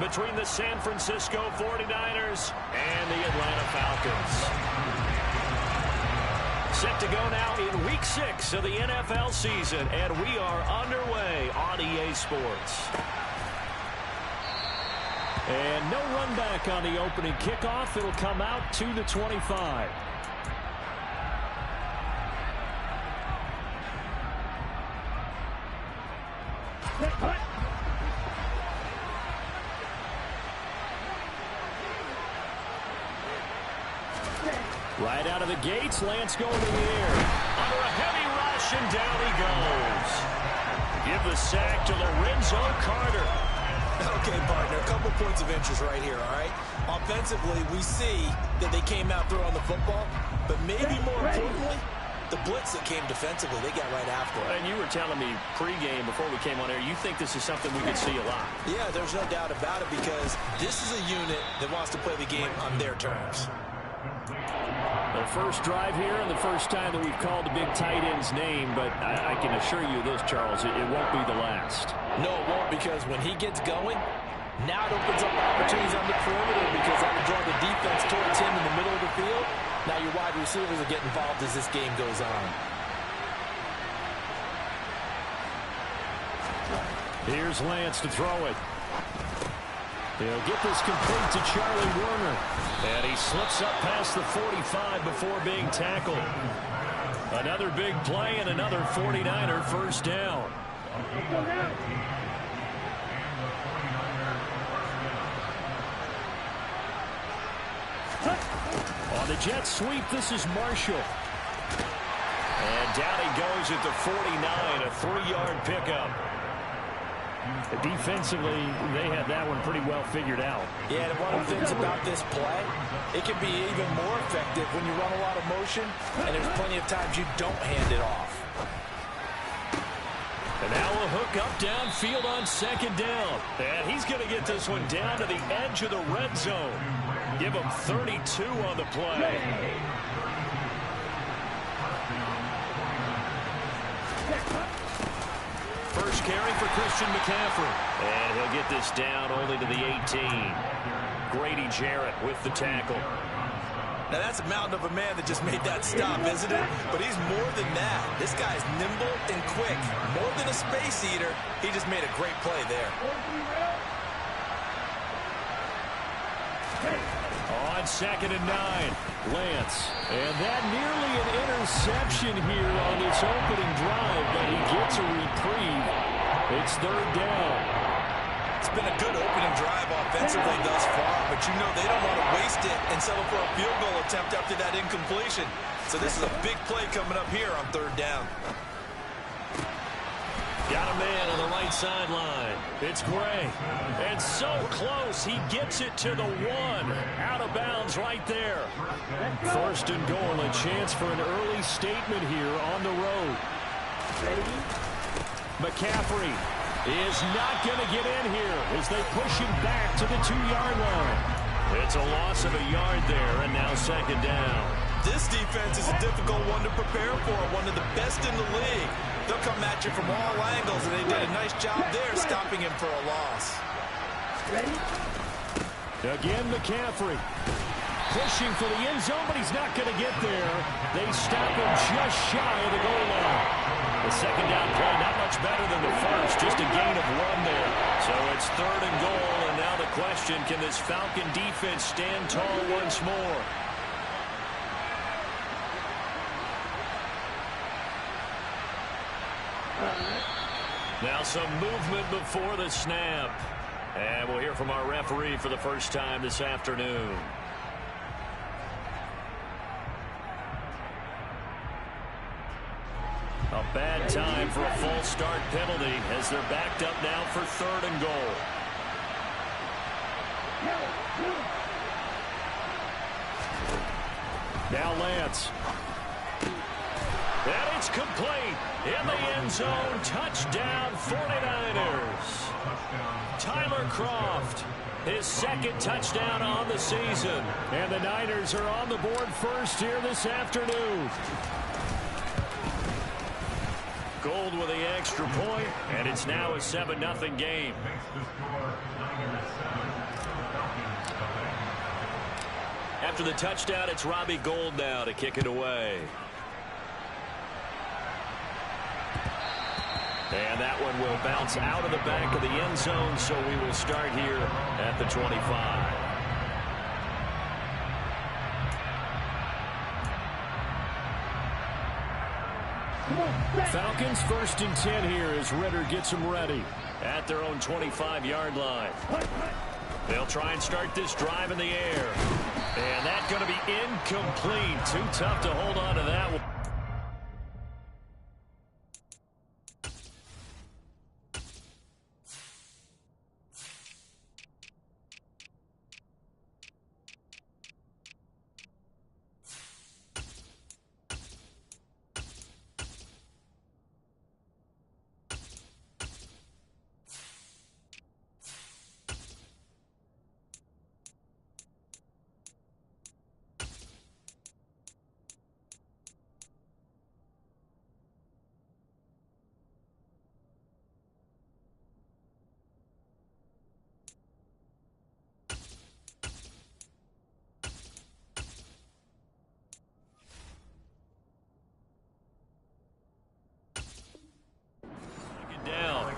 between the San Francisco 49ers and the Atlanta Falcons. Set to go now in Week 6 of the NFL season, and we are underway on EA Sports. And no run back on the opening kickoff. It'll come out to the 25. Right out of the gates, Lance going to the air. Under a heavy rush, and down he goes. Give the sack to Lorenzo Carter. Okay, partner, a couple points of interest right here, all right? Offensively, we see that they came out throwing the football, but maybe more importantly, the blitz that came defensively, they got right after it. And you were telling me pregame before we came on air, you think this is something we could see a lot. Yeah, there's no doubt about it because this is a unit that wants to play the game on their terms. The first drive here and the first time that we've called the big tight end's name, but I can assure you this, Charles, it won't be the last. No, it won't, because when he gets going, now it opens up opportunities on the perimeter because that will draw the defense towards him in the middle of the field. Now your wide receivers will get involved as this game goes on. Here's Lance to throw it. He'll get this complete to Charlie Werner. And he slips up past the 45 before being tackled. Another big play and another 49er first down. On the jet sweep, this is Marshall. And down he goes at the 49, a 3-yard pickup. Defensively, they had that one pretty well figured out. Yeah, and one of the things about this play, it can be even more effective when you run a lot of motion, and there's plenty of times you don't hand it off. And now a hook up downfield on second down. And he's going to get this one down to the edge of the red zone. Give him 32 on the play. First carry for Christian McCaffrey. And he'll get this down only to the 18. Grady Jarrett with the tackle. Now that's a mountain of a man that just made that stop, isn't it? But he's more than that. This guy's nimble and quick. More than a space eater, he just made a great play there. On 2nd and 9, Lance. And that nearly an interception here on this opening drive, but he gets a reprieve. It's 3rd down. It's been a good opening drive offensively thus far, but you know they don't want to waste it and settle for a field goal attempt after that incompletion. So this is a big play coming up here on 3rd down. Got a man on the right sideline. It's Gray. And so close, he gets it to the 1. Out of bounds right there. 1st and goal, a chance for an early statement here on the road. McCaffrey is not going to get in here as they push him back to the 2-yard line. It's a loss of a yard there, and now 2nd down. This defense is a difficult one to prepare for, one of the best in the league. They'll come at you from all angles, and they did a nice job there stopping him for a loss. Again, McCaffrey pushing for the end zone, but he's not going to get there. They stop him just shy of the goal line. The 2nd down play, not much better than the first, just a gain of 1 there. So it's 3rd and goal, and now the question, can this Falcon defense stand tall once more? Now some movement before the snap. And we'll hear from our referee for the first time this afternoon. A bad time for a false start penalty as they're backed up now for 3rd and goal. Now Lance. And it's complete. In the end zone, touchdown 49ers. Tyler Kroft, his 2nd touchdown on the season. And the Niners are on the board first here this afternoon. Gold with the extra point, and it's now a 7-0 game. After the touchdown, it's Robbie Gould now to kick it away. And that one will bounce out of the back of the end zone, so we will start here at the 25. Falcons 1st and 10 here as Ridder gets them ready. At their own 25-yard line. They'll try and start this drive in the air. And that's going to be incomplete. Too tough to hold on to that one. Down.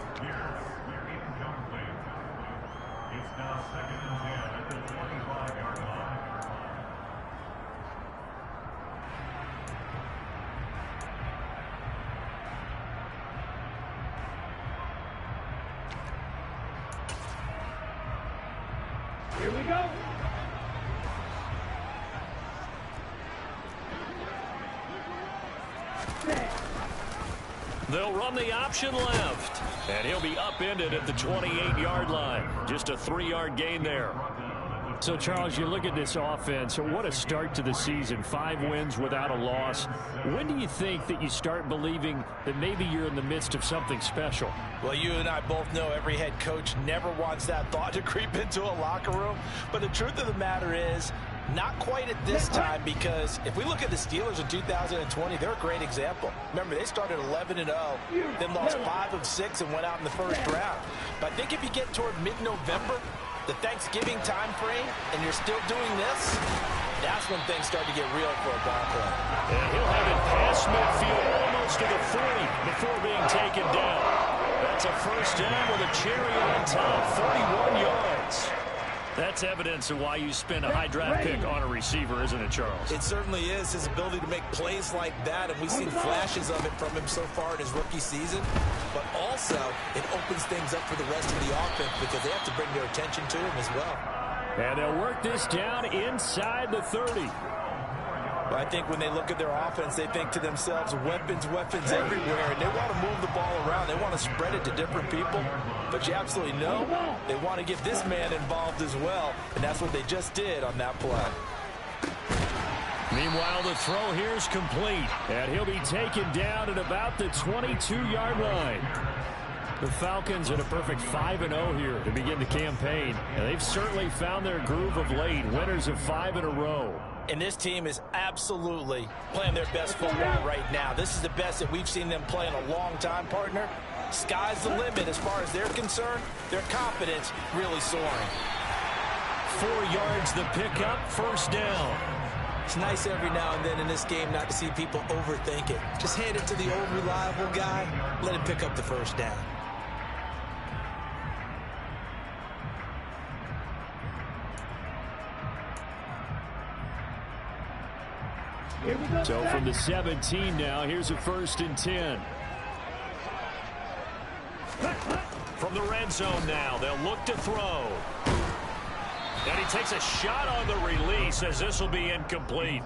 It's now 2nd and 10 at the 25-yard line. Here we go. They'll run the option left. And he'll be upended at the 28-yard line. Just a 3-yard gain there. So, Charles, you look at this offense, what a start to the season. 5 wins without a loss. When do you think that you start believing that maybe you're in the midst of something special? Well, you and I both know every head coach never wants that thought to creep into a locker room. But the truth of the matter is, not quite at this time, because if we look at the Steelers in 2020, they're a great example. Remember, they started 11-0, then lost 5 of 6 and went out in the first round. But I think if you get toward mid-November, the Thanksgiving time frame, and you're still doing this, that's when things start to get real for a ball club. And he'll have it past midfield almost to the 40 before being taken down. That's a first down with a cherry on top, 31 yards. That's evidence of why you spend a high draft pick on a receiver, isn't it, Charles? It certainly is. His ability to make plays like that, and we've seen flashes of it from him so far in his rookie season. But also, it opens things up for the rest of the offense because they have to bring their attention to him as well. And they'll work this down inside the 30. But I think when they look at their offense, they think to themselves, weapons, weapons everywhere, and they want to move the ball around. They want to spread it to different people. But you absolutely know they want to get this man involved as well, and that's what they just did on that play. Meanwhile, the throw here is complete, and he'll be taken down at about the 22-yard line. The Falcons at a perfect 5-0 here to begin the campaign, and they've certainly found their groove of late, winners of 5 in a row. And this team is absolutely playing their best football right now. This is the best that we've seen them play in a long time, partner. Sky's the limit as far as they're concerned. Their confidence really soaring. 4 yards the pickup, first down. It's nice every now and then in this game not to see people overthink it. Just hand it to the old reliable guy. Let him pick up the first down. So from the 17 now, here's a 1st and 10. From the red zone now, they'll look to throw. And he takes a shot on the release as this will be incomplete.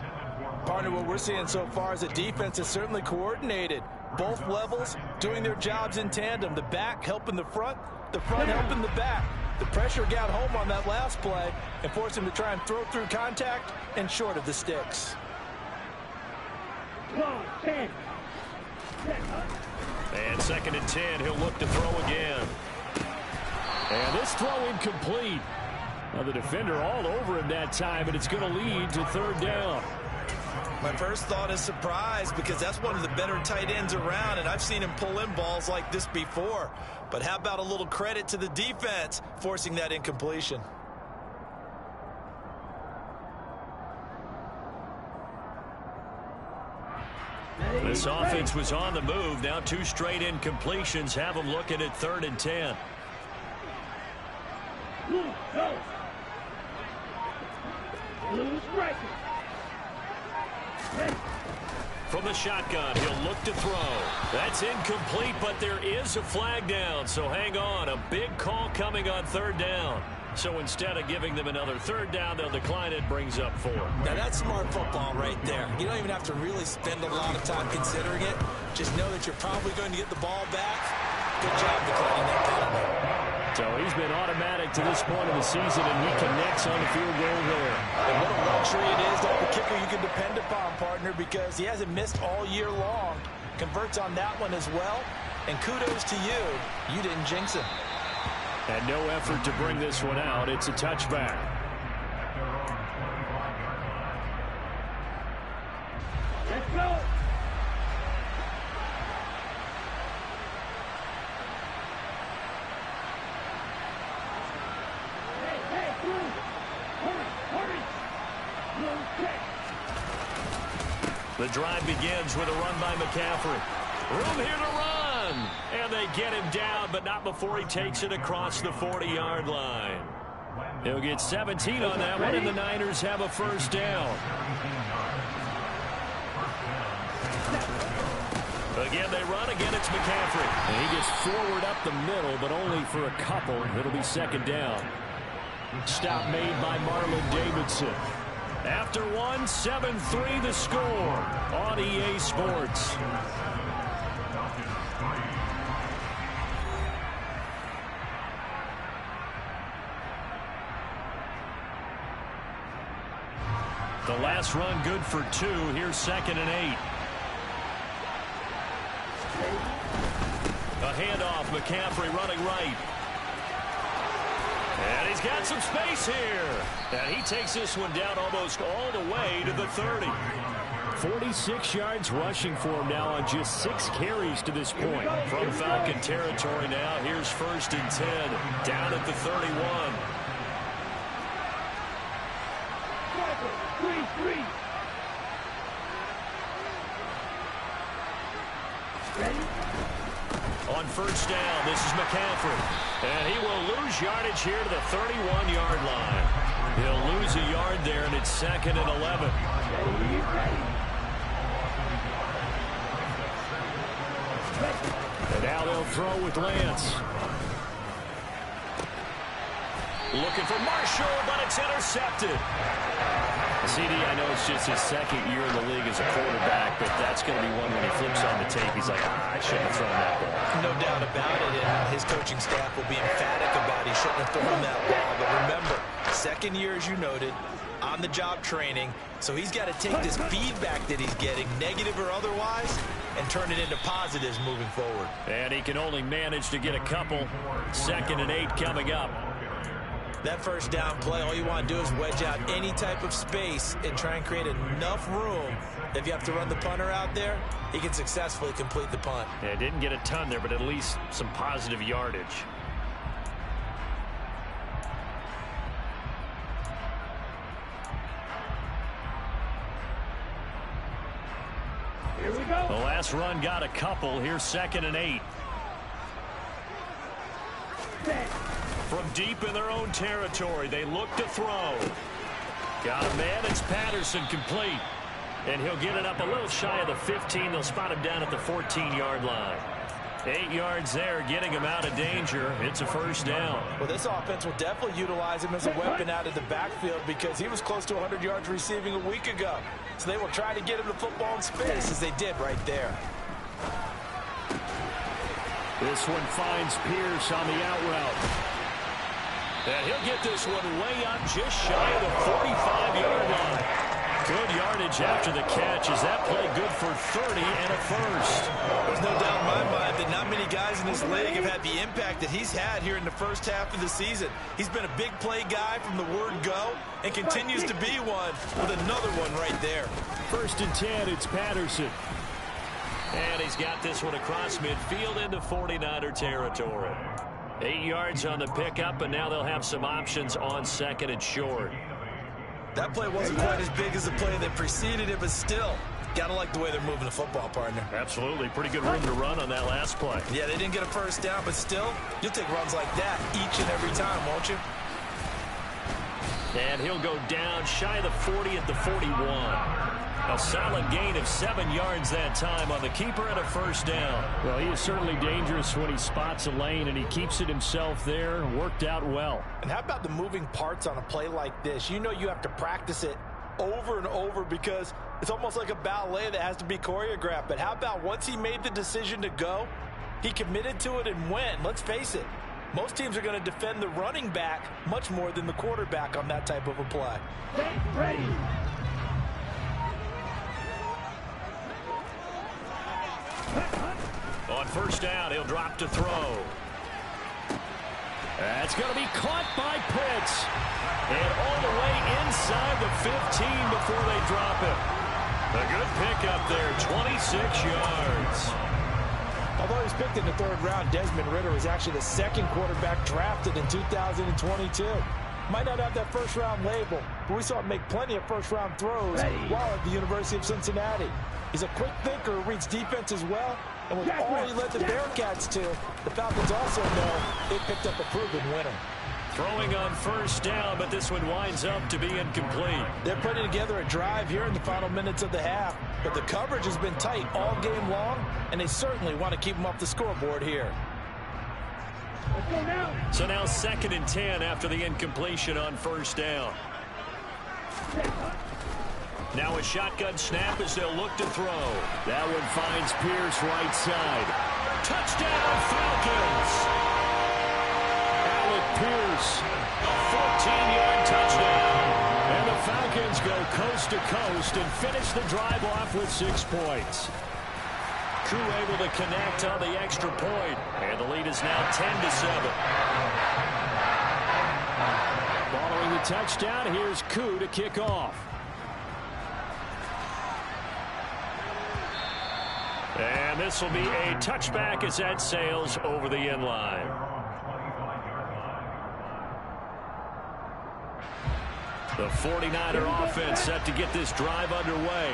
Partner, what we're seeing so far is the defense is certainly coordinated. Both levels doing their jobs in tandem. The back helping the front helping the back. The pressure got home on that last play and forced him to try and throw through contact and short of the sticks. And 2nd and 10, he'll look to throw again. And this throw incomplete. Now the defender all over him that time, and it's going to lead to 3rd down. My first thought is surprise because that's one of the better tight ends around, and I've seen him pull in balls like this before. But how about a little credit to the defense forcing that incompletion? This offense was on the move. Now 2 straight incompletions have them looking at 3rd and 10. From the shotgun, he'll look to throw. That's incomplete, but there is a flag down, so hang on. A big call coming on 3rd down. So instead of giving them another 3rd down, they'll decline it, brings up 4. Now that's smart football right there. You don't even have to really spend a lot of time considering it. Just know that you're probably going to get the ball back. Good job declining that penalty. So he's been automatic to this point of the season, and he connects on the field goal there. And what a luxury it is to have a kicker you can depend upon, partner, because he hasn't missed all year long. Converts on that one as well. And kudos to you. You didn't jinx him. And no effort to bring this one out. It's a touchback. Let's go. The drive begins with a run by McCaffrey. Room here to run. And they get him down, but not before he takes it across the 40-yard line. He'll get 17 on that one, and the Niners have a 1st down. Again, they run. Again, it's McCaffrey. And he gets forward up the middle, but only for a couple. It'll be 2nd down. Stop made by Marlon Davidson. After 1, 7-3 the score on EA Sports. The last run good for 2. Here's 2nd and 8. A handoff. McCaffrey running right. And he's got some space here. And he takes this one down almost all the way to the 30. 46 yards rushing for him now on just 6 carries to this point. From Falcon territory now, here's 1st and 10. Down at the 31. On 1st down, this is McCaffrey. And he will lose yardage here to the 31-yard line. He'll lose a yard there, and it's 2nd and 11. And now they'll throw with Lance. Looking for Marshall, but it's intercepted. CD, I know it's just his 2nd year in the league as a quarterback, but that's going to be one when he flips on the tape. He's like, I shouldn't have thrown that ball. No doubt about it, and his coaching staff will be emphatic about he shouldn't have thrown that ball. But remember, 2nd year, as you noted, on-the-job training, so he's got to take this feedback that he's getting, negative or otherwise, and turn it into positives moving forward. And he can only manage to get a couple. 2nd and 8 coming up. That 1st down play, all you want to do is wedge out any type of space and try and create enough room. If you have to run the punter out there, he can successfully complete the punt. Yeah, didn't get a ton there, but at least some positive yardage. Here we go. The last run got a couple. Here's 2nd and 8. From deep in their own territory, they look to throw. Got a man. It's Patterson complete. And he'll get it up a little shy of the 15. They'll spot him down at the 14-yard line. 8 yards there, getting him out of danger. It's a 1st down. Well, this offense will definitely utilize him as a weapon out of the backfield because he was close to 100 yards receiving a week ago. So they will try to get him the football in space as they did right there. This one finds Pierce on the out route. And he'll get this one way up just shy of the 45-yard line. Good yardage after the catch. Is that play good for 30 and a 1st? There's no doubt in my mind that not many guys in this league have had the impact that he's had here in the 1st half of the season. He's been a big play guy from the word go and continues to be one with another one right there. 1st and 10, it's Patterson. And he's got this one across midfield into 49er territory. 8 yards on the pickup, and now they'll have some options on 2nd and short. That play wasn't quite as big as the play that preceded it, but still, Gotta like the way they're moving the football, partner. Absolutely. Pretty good room to run on that last play. Yeah, they didn't get a first down, but still, you'll take runs like that each and every time, won't you? And he'll go down shy of the 40 at the 41. A solid gain of 7 yards that time on the keeper and a first down. Well, he is certainly dangerous when he spots a lane, and he keeps it himself there. Worked out well. And how about the moving parts on a play like this? You know you have to practice it over and over because it's almost like a ballet that has to be choreographed. But how about once he made the decision to go, he committed to it and went. Let's face it, most teams are going to defend the running back much more than the quarterback on that type of a play. Get ready. On first down, he'll drop to throw. That's going to be caught by Pitts. And all the way inside the 15 before they drop it. A good pickup there, 26 yards. Although he was picked in the 3rd round, Desmond Ridder is actually the 2nd quarterback drafted in 2022. Might not have that first-round label, but we saw him make plenty of first-round throws while at the University of Cincinnati. He's a quick thinker who reads defense as well, and with all he led the Bearcats to, the Falcons also know they picked up a proven winner. Throwing on first down, but this one winds up to be incomplete. They're putting together a drive here in the final minutes of the half, but the coverage has been tight all game long, and they certainly want to keep them off the scoreboard here. Let's go now. So now 2nd and 10 after the incompletion on first down. Now a shotgun snap as they'll look to throw. That one finds Pierce right side. Touchdown, Falcons! Alec Pierce, a 14-yard touchdown. And the Falcons go coast to coast and finish the drive off with 6 points. Crew able to connect on the extra point, and the lead is now 10-7. Following the touchdown, here's Koo to kick off. And this will be a touchback as that sails over the end line. The 49er offense set to get this drive underway.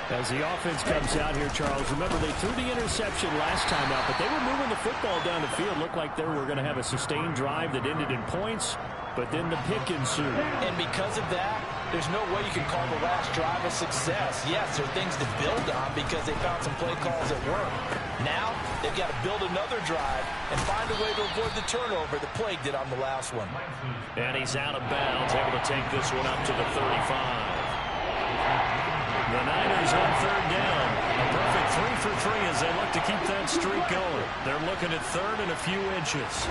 As the offense comes out here, Charles, remember they threw the interception last time out, but they were moving the football down the field. Looked like they were going to have a sustained drive that ended in points, but then the pick ensued. And because of that, there's no way you can call the last drive a success. Yes, there are things to build on because they found some play calls that work. Now, they've got to build another drive and find a way to avoid the turnover that plagued it on the last one. And he's out of bounds, able to take this one up to the 35. The Niners on 3rd down. A perfect 3 for 3 as they look to keep that streak going. They're looking at 3rd and a few inches.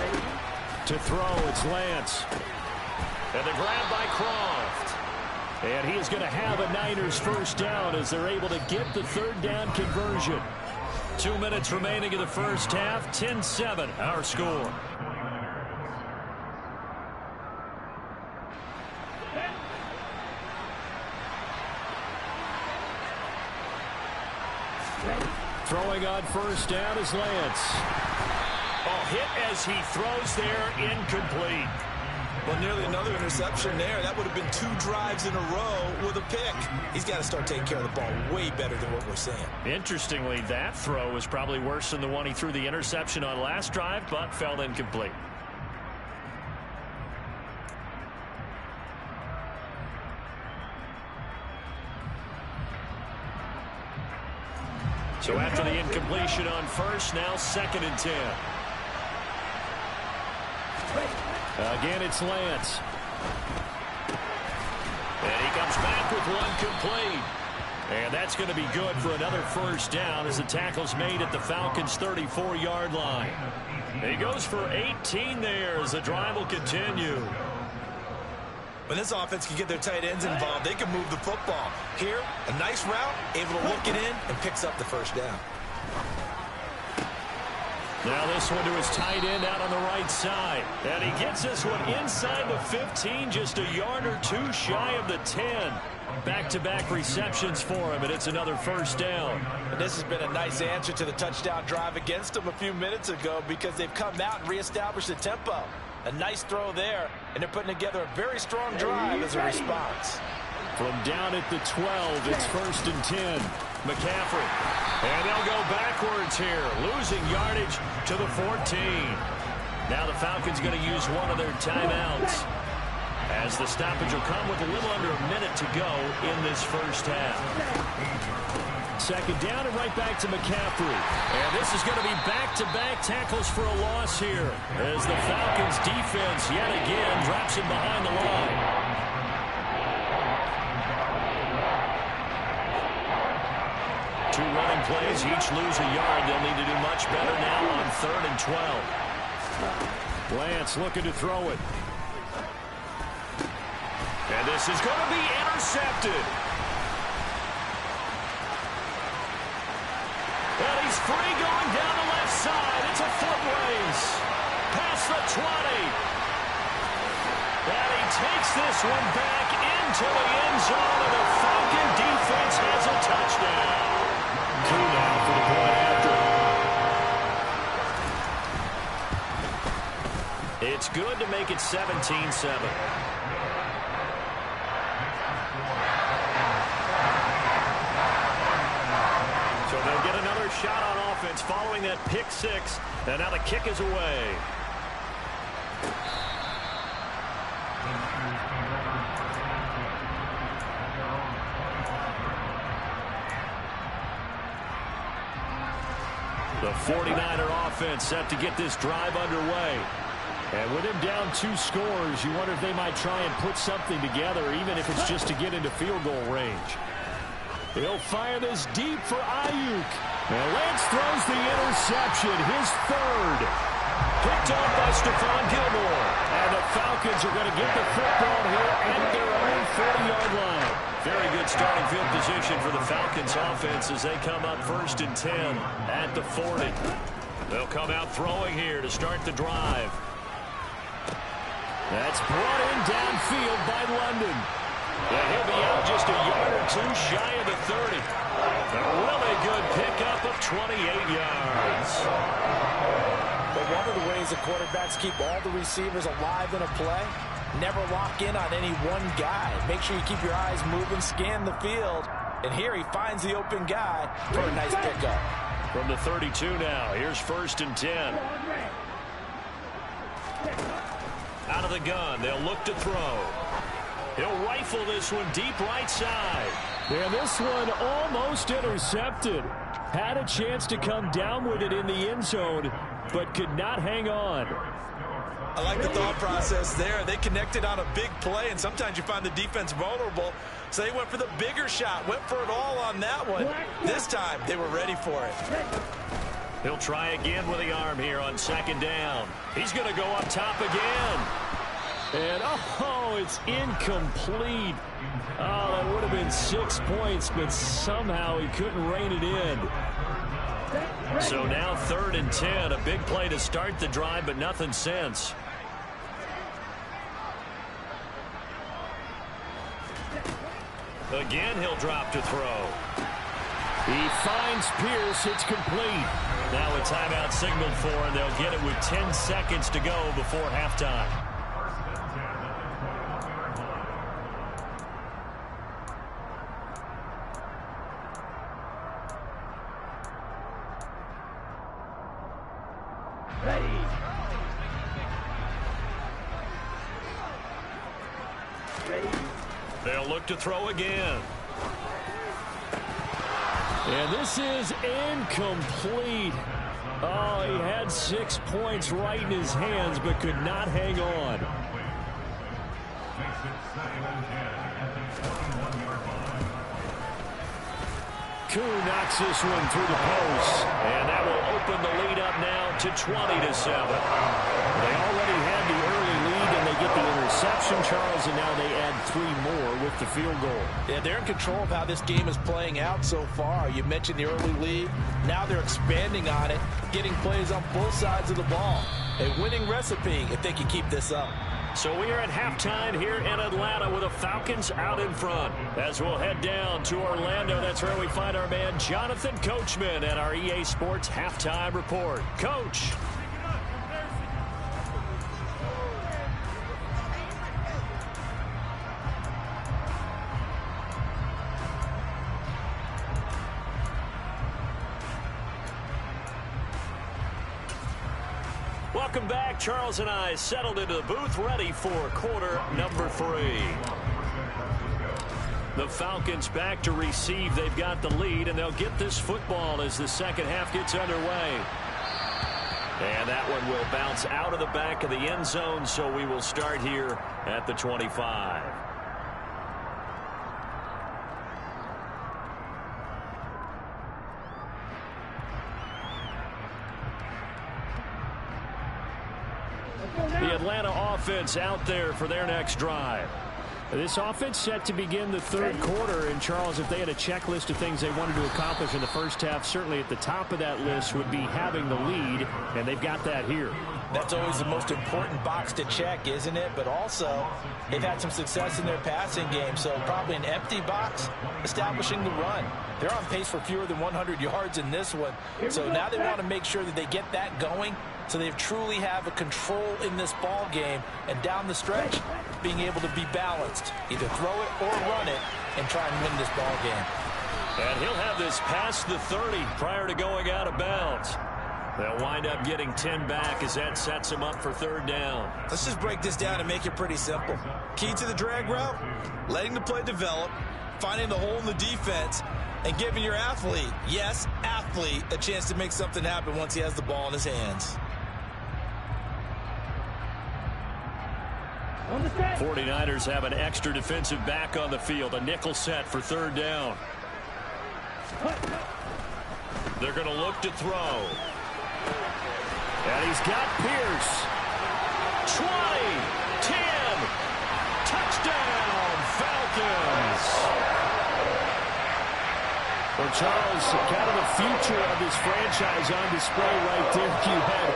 To throw, it's Lance. And the grab by Croft. And he is going to have a Niners first down as they're able to get the 3rd down conversion. 2 minutes remaining in the first half. 10-7, our score. Throwing on first down is Lance. Oh, hit as he throws there, incomplete. Well, nearly another interception there. That would have been 2 drives in a row with a pick. He's got to start taking care of the ball way better than what we're seeing. Interestingly, that throw was probably worse than the one he threw the interception on last drive, but fell incomplete. So after the incompletion on first, now 2nd and 10. Again, it's Lance. And he comes back with one complete. And that's going to be good for another first down as the tackle's made at the Falcons' 34-yard line. He goes for 18 there as the drive will continue. When this offense can get their tight ends involved, they can move the football. Here, a nice route, able to look it in, and picks up the first down. Now this one to his tight end out on the right side. And he gets this one inside the 15, just a yard or 2 shy of the 10. Back-to-back receptions for him, and it's another first down. And this has been a nice answer to the touchdown drive against them a few minutes ago because they've come out and reestablished the tempo. A nice throw there, and they're putting together a very strong drive as a response. From down at the 12, it's 1st and 10. McCaffrey. And they'll go backwards here, losing yardage to the 14. Now the Falcons going to use one of their timeouts, as the stoppage will come with a little under a minute to go in this first half. 2nd down and right back to McCaffrey. And this is going to be back-to-back tackles for a loss here, as the Falcons defense yet again drops him behind the line. Two running plays, each lose a yard. They'll need to do much better now on 3rd and 12. Lance looking to throw it. And this is going to be intercepted. And he's free going down the left side. It's a foot race. Past the 20. And he takes this one back into the end zone, and the Falcon defense has a touchdown. 2 now for the point after. It's good to make it 17-7. So they'll get another shot on offense following that pick 6. And now the kick is away. The 49er offense set to get this drive underway. And with him down 2 scores, you wonder if they might try and put something together, even if it's just to get into field goal range. He'll fire this deep for Ayuk. And Lance throws the interception, his 3rd. Picked off by Stephon Gilmore. And the Falcons are going to get the football here at their own 40-yard line. Very good starting field position for the Falcons offense as they come up 1st and 10 at the 40. They'll come out throwing here to start the drive. That's brought in downfield by London. And he'll be out just a yard or 2 shy of the 30. A really good pickup of 28 yards. But one of the ways the quarterbacks keep all the receivers alive in a play, never lock in on any one guy. Make sure you keep your eyes moving, scan the field. And here he finds the open guy for a nice pickup. From the 32 now, here's 1st and 10. Out of the gun, they'll look to throw. He'll rifle this one deep right side. And this one almost intercepted. Had a chance to come down with it in the end zone, but could not hang on. I like the thought process there. They connected on a big play, and sometimes you find the defense vulnerable. So they went for the bigger shot, went for it all on that one. This time, they were ready for it. He'll try again with the arm here on 2nd down. He's going to go up top again. And, oh, it's incomplete. Oh, that would have been 6 points, but somehow he couldn't rein it in. So now 3rd and 10, a big play to start the drive, but nothing since. Again, he'll drop to throw. He finds Pierce. It's complete. Now a timeout signaled for, and they'll get it with 10 seconds to go before halftime. They'll look to throw again. And this is incomplete. Oh, he had 6 points right in his hands, but could not hang on. Koo knocks this one through the post. And that will open the lead up now to 20-7. They already had the early lead, and they get the interception, Charles, and now they add 3 more with the field goal. Yeah, they're in control of how this game is playing out so far. You mentioned the early lead. Now they're expanding on it, getting plays on both sides of the ball. A winning recipe if they can keep this up. So we are at halftime here in Atlanta with the Falcons out in front. As we'll head down to Orlando, that's where we find our man Jonathan Coachman at our EA Sports Halftime Report. Coach. welcome back. Charles and I settled into the booth, ready for quarter number 3. The Falcons back to receive. They've got the lead, and they'll get this football as the second half gets underway. And that one will bounce out of the back of the end zone, so we will start here at the 25. The Atlanta offense out there for their next drive. This offense set to begin the third quarter. And, Charles, if they had a checklist of things they wanted to accomplish in the first half, certainly at the top of that list would be having the lead, and they've got that here. That's always the most important box to check, isn't it? But also, they've had some success in their passing game, so probably an empty box establishing the run. They're on pace for fewer than 100 yards in this one, so now they want to make sure that they get that going so they truly have a control in this ball game, and down the stretch, being able to be balanced, either throw it or run it, and try and win this ball game. And he'll have this past the 30 prior to going out of bounds. They'll wind up getting 10 back as that sets them up for third down. Let's just break this down and make it pretty simple. Key to the drag route, letting the play develop, finding the hole in the defense, and giving your athlete, yes, athlete, a chance to make something happen once he has the ball in his hands. 49ers have an extra defensive back on the field. A nickel set for third down. They're going to look to throw. And he's got Pierce. 20, 10, touchdown, Falcons. Well, Charles, kind of the future of this franchise on display right there. You had a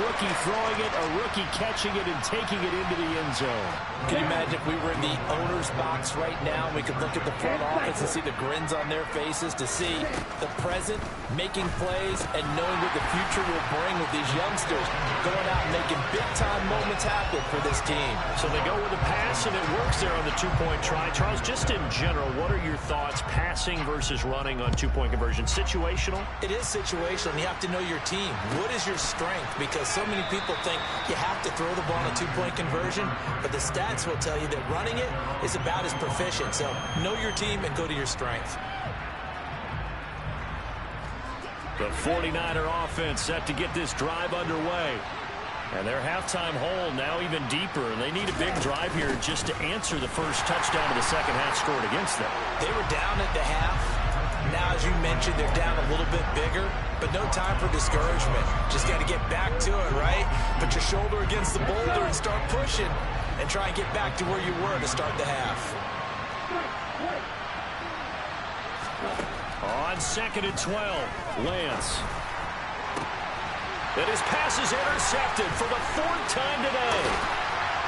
rookie throwing it, a rookie catching it, and taking it into the end zone. Can you imagine if we were in the owner's box right now and we could look at the front office and see the grins on their faces, to see the present making plays and knowing what the future will bring with these youngsters going out and making big-time moments happen for this team. So they go with a pass, and it works there on the two-point try. Charles, just in general, what are your thoughts passing versus running on two-point conversion? Situational? It is situational, and you have to know your team. What is your strength? Because so many people think you have to throw the ball on a two-point conversion, but the stats will tell you that running it is about as proficient. So know your team and go to your strength. The 49er offense set to get this drive underway. And their halftime hole now even deeper. And they need a big drive here just to answer the first touchdown of the second half scored against them. They were down at the half. Now, as you mentioned, they're down a little bit bigger, but no time for discouragement. Just got to get back to it, right? Put your shoulder against the boulder and start pushing and try and get back to where you were to start the half. On 2nd and 12, Lance. And his pass is intercepted for the 4th time today.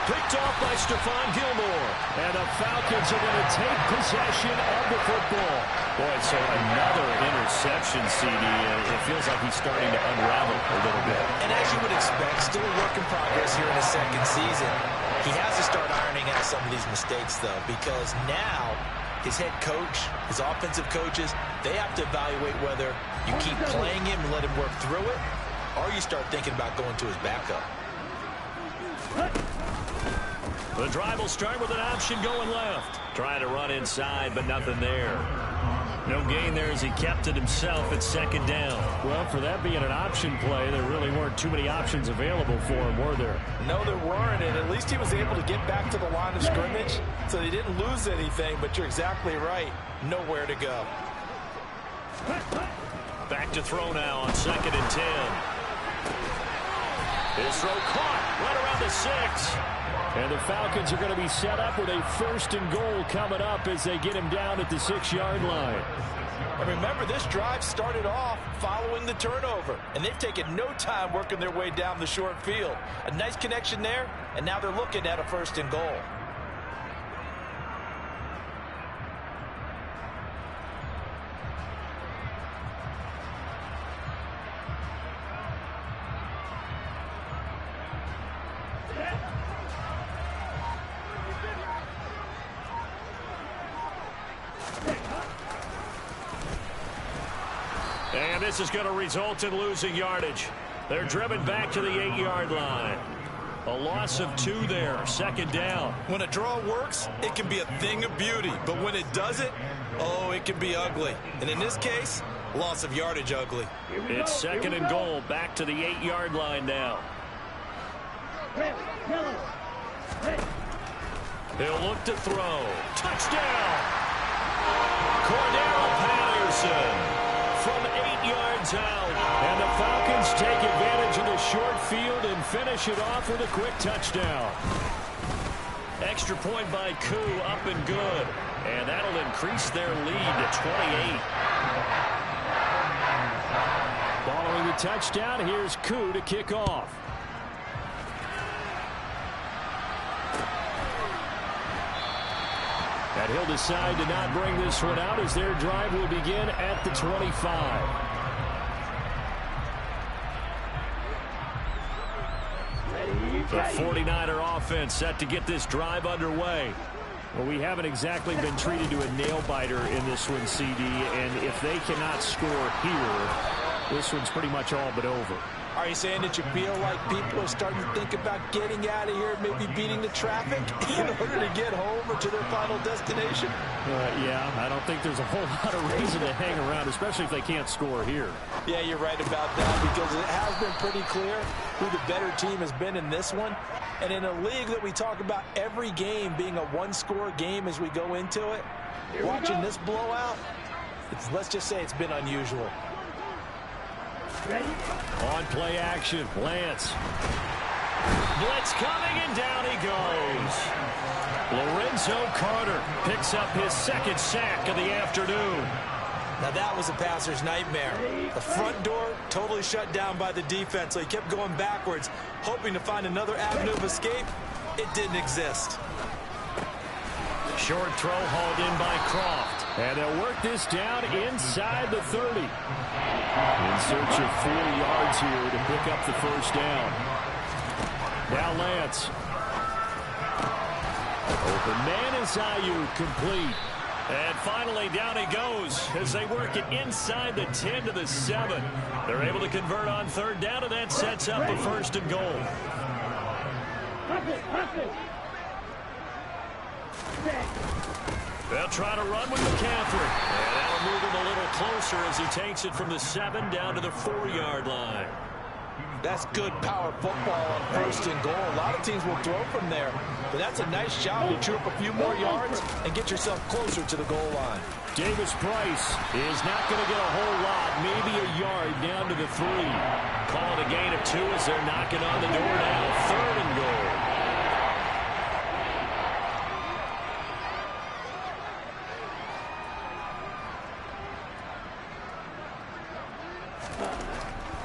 Picked off by Stephon Gilmore. And the Falcons are going to take possession of the football. Boy, so another interception, CD. It feels like he's starting to unravel a little bit. And as you would expect, still a work in progress here in his second season. He has to start ironing out some of these mistakes, though, because now his head coach, his offensive coaches, they have to evaluate whether you keep playing him and let him work through it, or you start thinking about going to his backup. The drive will start with an option going left. Trying to run inside, but nothing there. No gain there as he kept it himself at 2nd down. Well, for that being an option play, there really weren't too many options available for him, were there? No, there weren't, and at least he was able to get back to the line of scrimmage, so they didn't lose anything, but you're exactly right. Nowhere to go. Back to throw now on 2nd and 10. His throw caught right around the 6. And the Falcons are going to be set up with a 1st and goal coming up as they get him down at the 6-yard line. And remember, this drive started off following the turnover, and they've taken no time working their way down the short field. A nice connection there, and now they're looking at a 1st and goal. And this is going to result in losing yardage. They're driven back to the 8-yard line. A loss of 2 there, 2nd down. When a draw works, it can be a thing of beauty. But when it doesn't, oh, it can be ugly. And in this case, loss of yardage ugly. It's 2nd and goal, back to the 8-yard line now. He'll look to throw. Touchdown! Cordell Patterson from 8 yards out. And the Falcons take advantage of the short field and finish it off with a quick touchdown. Extra point by Koo, up and good. And that'll increase their lead to 28. Following the touchdown, here's Koo to kick off. And he'll decide to not bring this one out as their drive will begin at the 25. The 49er offense set to get this drive underway. Well, we haven't exactly been treated to a nail-biter in this one, CD, and if they cannot score here, this one's pretty much all but over. Are you saying that you feel like people are starting to think about getting out of here, maybe beating the traffic in order to get home or to their final destination? Yeah, I don't think there's a whole lot of reason to hang around, especially if they can't score here. Yeah, you're right about that, because it has been pretty clear who the better team has been in this one. And in a league that we talk about every game being a one-score game as we go into it, watching this blowout, let's just say it's been unusual. Ready? On play action, Lance. Blitz coming, and down he goes. Lorenzo Carter picks up his 2nd sack of the afternoon. Now that was a passer's nightmare. The front door totally shut down by the defense, so he kept going backwards, hoping to find another avenue of escape. It didn't exist. Short throw hauled in by Croft. And they'll work this down inside the 30. In search of 40 yards here to pick up the 1st down. Now Lance. Open man is Ayuk, complete. And finally down he goes as they work it inside the 10 to the 7. They're able to convert on 3rd down, and that sets up a 1st and goal. They'll try to run with McCaffrey. And that'll move him a little closer as he takes it from the 7 down to the 4-yard line. That's good power football on 1st and goal. A lot of teams will throw from there, but that's a nice job to chew up a few more yards and get yourself closer to the goal line. Davis Price is not going to get a whole lot, maybe a yard down to the 3. Call it a gain of 2 as they're knocking on the door now. 3rd and goal.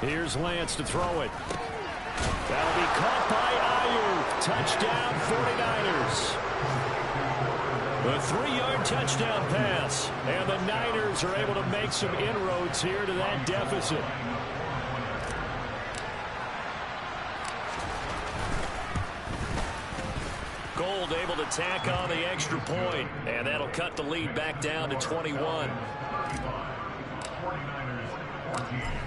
Here's Lance to throw it. That'll be caught by Ayuk. Touchdown, 49ers. A 3-yard touchdown pass. And the Niners are able to make some inroads here to that deficit. Gold able to tack on the extra point. And that'll cut the lead back down to 21.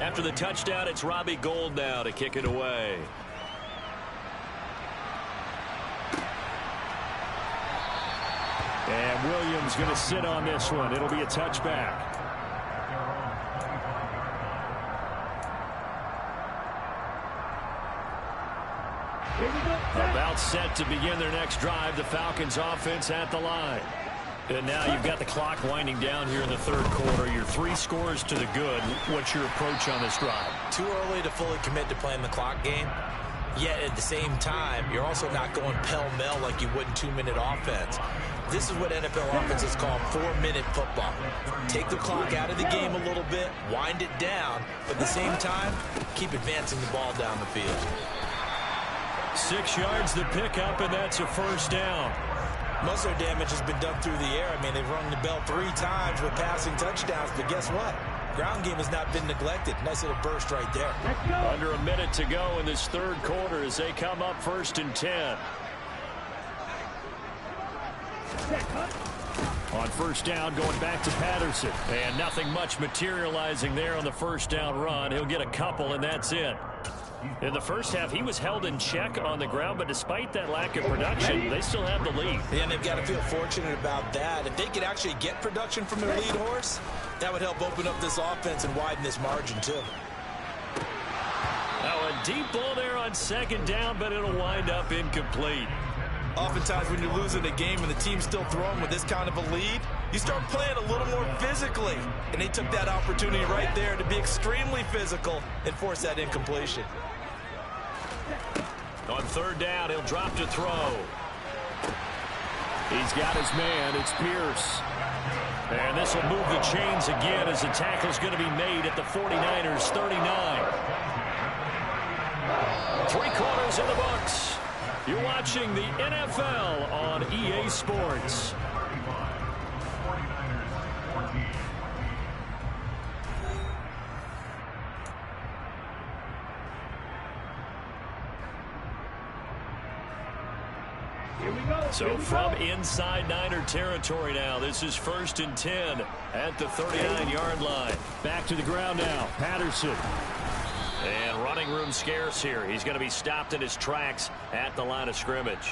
After the touchdown, it's Robbie Gould now to kick it away. And Williams going to sit on this one. It'll be a touchback. About set to begin their next drive. The Falcons offense at the line. And now you've got the clock winding down here in the 3rd quarter. You're 3 scores to the good. What's your approach on this drive? Too early to fully commit to playing the clock game. Yet at the same time, you're also not going pell-mell like you would in 2-minute offense. This is what NFL offenses call 4-minute football. Take the clock out of the game a little bit, wind it down, but at the same time, keep advancing the ball down the field. 6 yards to pick up, and that's a 1st down. Most of their damage has been done through the air. I mean, they've rung the bell 3 times with passing touchdowns, but guess what? Ground game has not been neglected. Nice little burst right there. Under a minute to go in this 3rd quarter as they come up 1st and 10. On 1st down, going back to Patterson. And nothing much materializing there on the 1st down run. He'll get a couple, and that's it. In the first half, he was held in check on the ground, but despite that lack of production, they still have the lead. Yeah, and they've got to feel fortunate about that. If they could actually get production from their lead horse, that would help open up this offense and widen this margin, too. Now, a deep ball there on second down, but it'll wind up incomplete. Oftentimes when you're losing a game and the team's still throwing with this kind of a lead, you start playing a little more physically. And they took that opportunity right there to be extremely physical and force that incompletion. On third down, he'll drop to throw. He's got his man. It's Pierce. And this will move the chains again as the tackle's going to be made at the 49ers 39. 3 quarters in the books. You're watching the NFL on EA Sports. So from inside Niner territory now, this is 1st and 10 at the 39-yard line. Back to the ground now, Patterson. And running room scarce here. He's going to be stopped in his tracks at the line of scrimmage.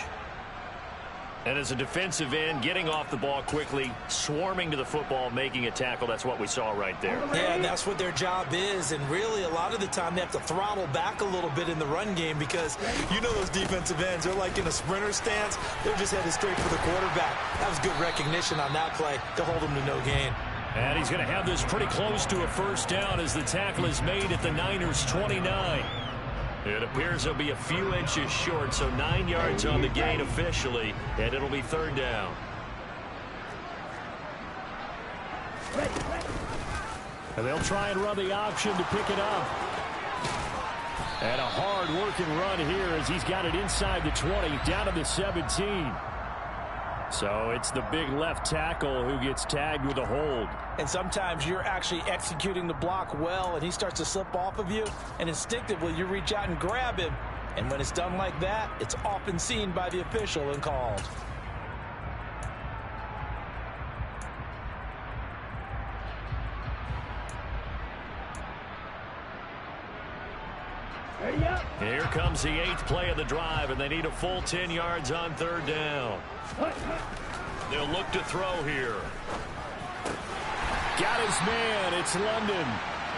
And as a defensive end, getting off the ball quickly, swarming to the football, making a tackle. That's what we saw right there. Yeah, and that's what their job is. And really, a lot of the time, they have to throttle back a little bit in the run game because you know those defensive ends, they're like in a sprinter stance. They're just headed straight for the quarterback. That was good recognition on that play to hold him to no gain. And he's going to have this pretty close to a first down as the tackle is made at the Niners 29. It appears he'll be a few inches short, so 9 yards on the gain officially, and it'll be third down. And they'll try and run the option to pick it up. And a hard-working run here as he's got it inside the 20, down to the 17. So it's the big left tackle who gets tagged with a hold. And sometimes you're actually executing the block well, and he starts to slip off of you, and instinctively you reach out and grab him. And when it's done like that, it's often seen by the official and called. Here comes the 8th play of the drive, and they need a full 10 yards on third down. They'll look to throw here. Got his man. It's London.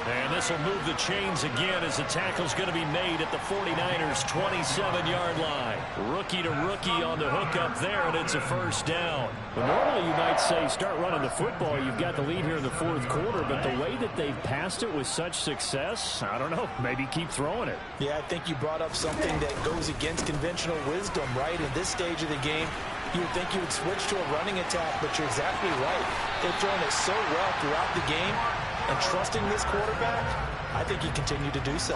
And this will move the chains again as the tackle's going to be made at the 49ers 27-yard line. Rookie to rookie on the hook up there, and it's a first down. Well, normally you might say start running the football. You've got the lead here in the 4th quarter, but the way that they've passed it with such success, I don't know, maybe keep throwing it. Yeah, I think you brought up something that goes against conventional wisdom, right? In this stage of the game, you would think you would switch to a running attack, but you're exactly right. They've thrown it so well throughout the game. And trusting this quarterback, I think he continued to do so.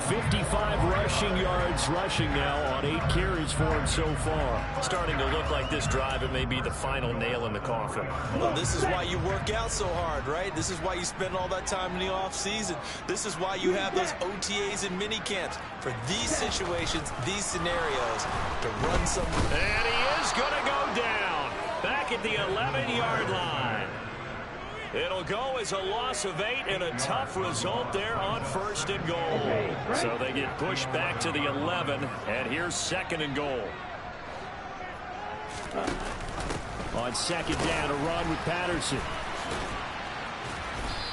55 rushing yards rushing now on 8 carries for him so far. Starting to look like this drive, it may be the final nail in the coffin. Well, this is why you work out so hard, right? This is why you spend all that time in the offseason. This is why you have those OTAs and mini camps for these situations, these scenarios, to run some. And he is going to go down back at the 11-yard line. It'll go as a loss of 8 and a tough result there on 1st and goal. So they get pushed back to the 11, and here's 2nd and goal. On 2nd down, a run with Patterson.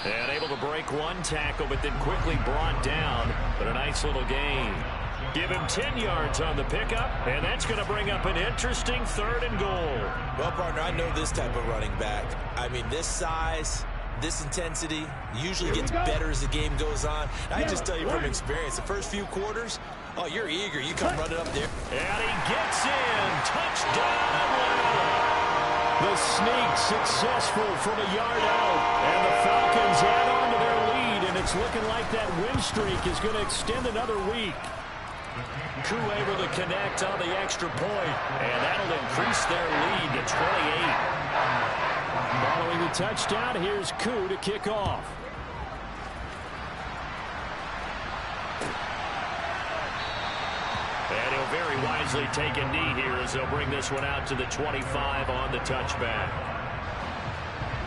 And able to break one tackle, but then quickly brought down. But a nice little gain. Give him 10 yards on the pickup, and that's going to bring up an interesting 3rd and goal. Well, partner, I know this type of running back. I mean, this size, this intensity usually gets better as the game goes on. I just tell you from experience, the first few quarters, oh, you're eager. You come running up there. And he gets in. Touchdown, Atlanta. The sneak successful from a yard out. And the Falcons add on to their lead, and it's looking like that win streak is going to extend another week. Koo able to connect on the extra point, and that'll increase their lead to 28. Following the touchdown, here's Koo to kick off. And he'll very wisely take a knee here as they'll bring this one out to the 25 on the touchback.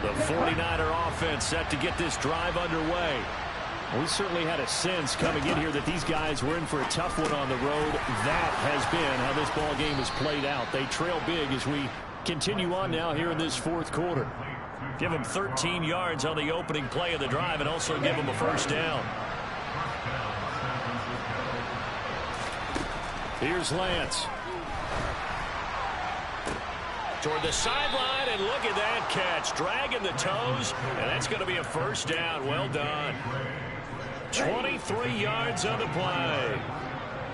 The 49er offense set to get this drive underway. We certainly had a sense coming in here that these guys were in for a tough one on the road. That has been how this ball game has played out. They trail big as we continue on now here in this fourth quarter. Give them 13 yards on the opening play of the drive and also give them a first down. Here's Lance. Toward the sideline, and look at that catch. Dragging the toes, and that's going to be a first down. Well done. 23 yards on the play.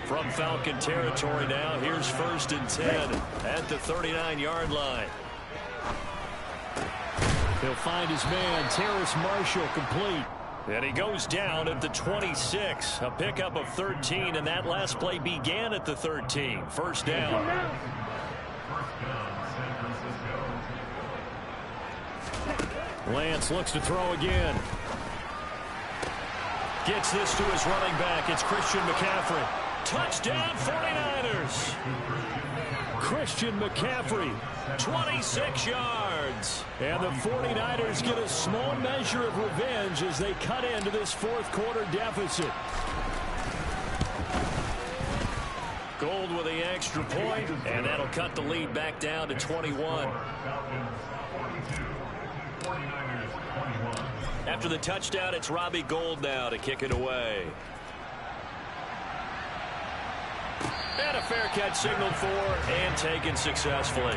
From Falcon territory now, here's 1st and 10 at the 39-yard line. He'll find his man, Terrace Marshall, complete. And he goes down at the 26. A pickup of 13, and that last play began at the 13. First down. Lance looks to throw again. Gets this to his running back. It's Christian McCaffrey. Touchdown 49ers. Christian McCaffrey. 26 yards. And the 49ers get a small measure of revenge as they cut into this fourth quarter deficit. Gold with the extra point, and that'll cut the lead back down to 21. After the touchdown, it's Robbie Gould now to kick it away. And a fair catch signaled for and taken successfully.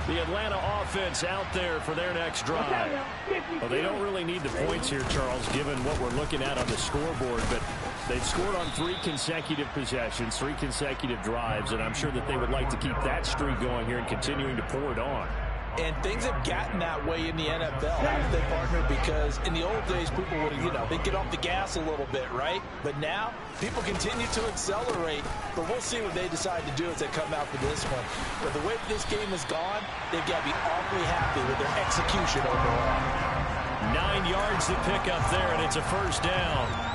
The Atlanta offense out there for their next drive. Well, they don't really need the points here, Charles, given what we're looking at on the scoreboard, but they've scored on 3 consecutive possessions, 3 consecutive drives, and I'm sure that they would like to keep that streak going here and continuing to pour it on. And things have gotten that way in the NFL, haven't they, partner? Because in the old days, people would, they'd get off the gas a little bit, right? But now, people continue to accelerate. But we'll see what they decide to do as they come out for this one. But the way this game has gone, they've got to be awfully happy with their execution overall. 9 yards to pick up there, and it's a first down.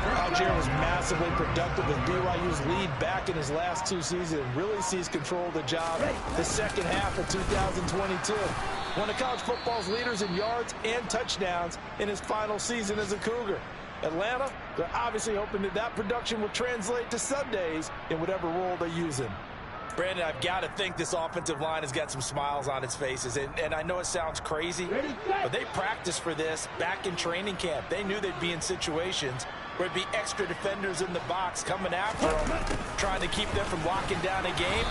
Algier was massively productive with BYU's lead back in his last 2 seasons and really sees control of the job the second half of 2022. One of college football's leaders in yards and touchdowns in his final season as a Cougar. Atlanta, they're obviously hoping that that production will translate to Sundays in whatever role they use him. Brandon, I've got to think this offensive line has got some smiles on its faces. And I know it sounds crazy, but they practiced for this back in training camp. They knew they'd be in situations where it'd be extra defenders in the box coming after them, trying to keep them from locking down a game.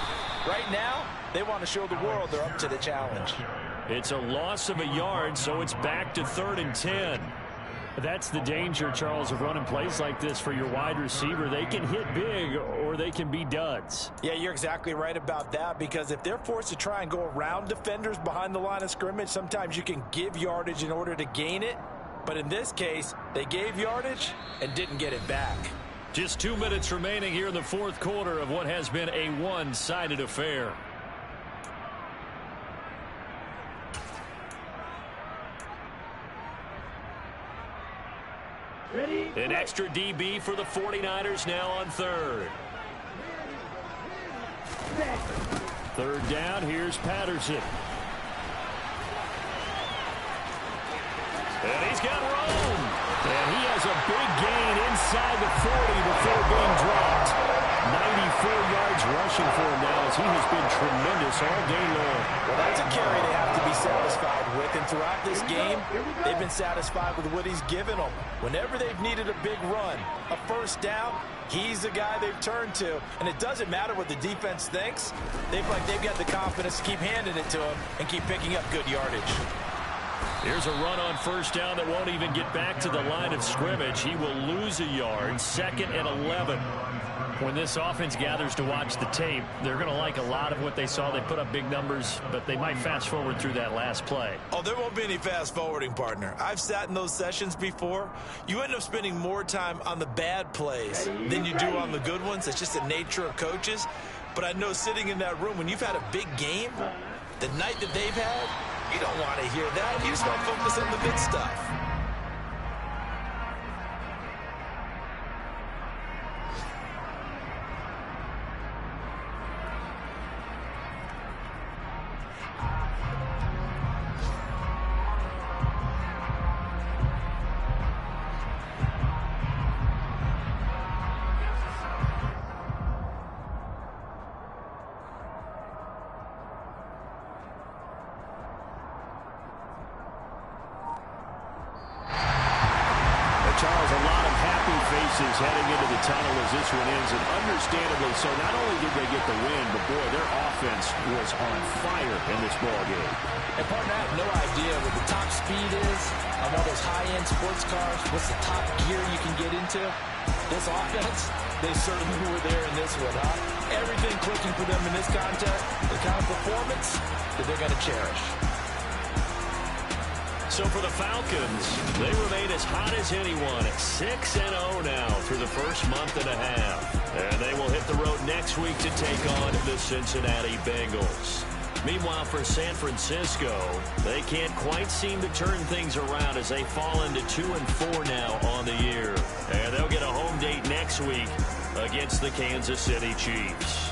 Right now, they want to show the world they're up to the challenge. It's a loss of a yard, so it's back to 3rd and 10. That's the danger, Charles, of running plays like this for your wide receiver. They can hit big or they can be duds. Yeah, you're exactly right about that, because if they're forced to try and go around defenders behind the line of scrimmage, sometimes you can give yardage in order to gain it. But in this case, they gave yardage and didn't get it back. Just 2 minutes remaining here in the fourth quarter of what has been a one-sided affair. An extra DB for the 49ers now on 3rd. 3rd down, here's Patterson. And he's got room. And he has a big gain inside the 40 before being dropped. 94 yards rushing for him now as he has been tremendous all day long. Well, that's a carry they have to be satisfied with. And throughout this game, they've been satisfied with what he's given them. Whenever they've needed a big run, a first down, he's the guy they've turned to. And it doesn't matter what the defense thinks. They've got the confidence to keep handing it to him and keep picking up good yardage. Here's a run on first down that won't even get back to the line of scrimmage. He will lose a yard. 2nd and 11. When this offense gathers to watch the tape, they're going to like a lot of what they saw. They put up big numbers, but they might fast forward through that last play. Oh, there won't be any fast forwarding, partner. I've sat in those sessions before. You end up spending more time on the bad plays than you do on the good ones. It's just the nature of coaches. But I know sitting in that room, when you've had a big game, the night that they've had, you don't want to hear that. You just want to focus on the good stuff. as heading into the tunnel as this one ends, and understandably so. Not only did they get the win, but, boy, their offense was on fire in this ballgame. And, partner, I have no idea what the top speed is of all those high-end sports cars. What's the top gear you can get into? This offense, they certainly were there in this one, huh? Everything clicking for them in this contest, the kind of performance that they're going to cherish. So for the Falcons, they remain as hot as anyone at 6-0 now through the first month and a half. And they will hit the road next week to take on the Cincinnati Bengals. Meanwhile, for San Francisco, they can't quite seem to turn things around as they fall into 2-4 now on the year. And they'll get a home date next week against the Kansas City Chiefs.